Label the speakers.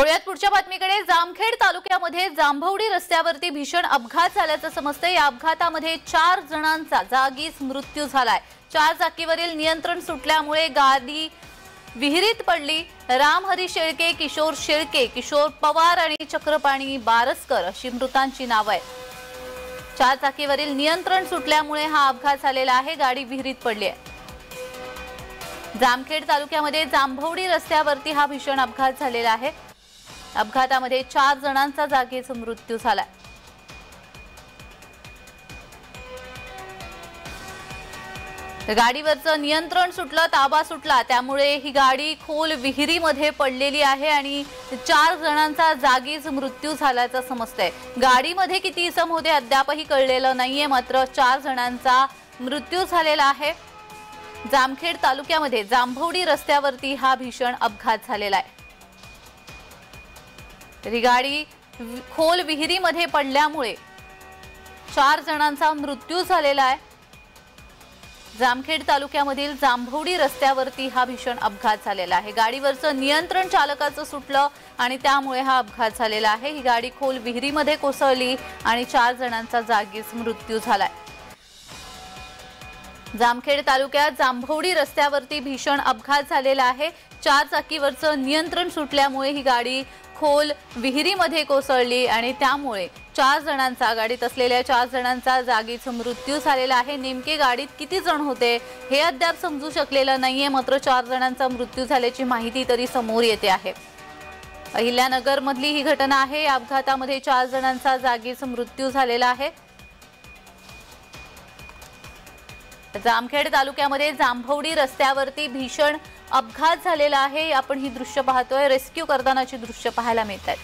Speaker 1: वळूयात पुढच्या बातमीकडे। जामखेड तालुक्यामध्ये जांभवडी रस्त्यावरती भीषण अपघात झाल्याचं समजतंय। या अपघातामध्ये 4 जणांचा जागीच मृत्यू झालाय। 4 चाकीवरील नियंत्रण सुटल्यामुळे गाडी विहिरीत पडली। रामहरी शेळके, किशोर शेळके, किशोर पवार आणि चक्रपाणी बारसकर अशी मृतांची नावे आहेत। 4 चाकीवरील नियंत्रण सुटल्यामुळे हा अपघात झालेला आहे। गाडी विहिरीत पडली आहे। जामखेड तालुक्यामध्ये जांभवडी रस्त्यावरती हा भीषण अपघात झालेला आहे। अपघातामध्ये 4 जणांचा जागीच मृत्यू झालाय। गाडीवरचं नियंत्रण सुटलं, ताबा सुटला, त्यामुळे ही गाडी खोल विहिरीमध्ये पडलेली आहे आणि 4 जणांचा जागीच मृत्यू झाल्याचं समजतंय। गाडीमध्ये किती इसम होते अद्यापही कळलेलं नाहीये, मात्र 4 जणांचा मृत्यू झालेला आहे। जामखेड तालुक्यामध्ये जांभवडी रस्त्यावरती हा भीषण अपघात झालेला आहे। तरी गाडी खोल विहिरीमध्ये पडल्यामुळे 4 जणांचा मृत्यू झालेला आहे। जामखेड तालुक्यामधील जांभवडी रस्त्यावरती हा भीषण अपघात झालेला आहे। गाडीवरचं नियंत्रण चालकाचं सुटलं आणि त्यामुळे हा अपघात झालेला आहे। ही गाडी खोल विहिरीमध्ये कोसळली आणि 4 जणांचा जागीच मृत्यू झालाय। जामखेड तालुक्यात जांभवडी रस्त्यावरती भीषण अपघात झालेला आहे। 4 चाकीवरचं नियंत्रण सुटल्यामुळे ही गाडी खोल विहिरीमध्ये कोसळली आणि त्यामुळे 4 जणांचा, गाडीत असलेल्या 4 जणांचा जागीच मृत्यू झालेला आहे। नेमके गाडीत किती जण होते हे अद्याप समजू शकलेलं नाहीये, मात्र 4 जणांचा मृत्यू झाल्याची माहिती तरी समोर येते आहे। अहिल्यानगर मधली ही घटना आहे। या अपघातामध्ये 4 जणांचा जागीच मृत्यू झालेला आहे। जामखेड तालुक्यामध्ये जांभवडी रस्त्यावरती भीषण अपघात झालेला आहे। आपण ही दृश्य पाहतोय, रेस्क्यू करतानाची दृश्य पाहायला मिळतात।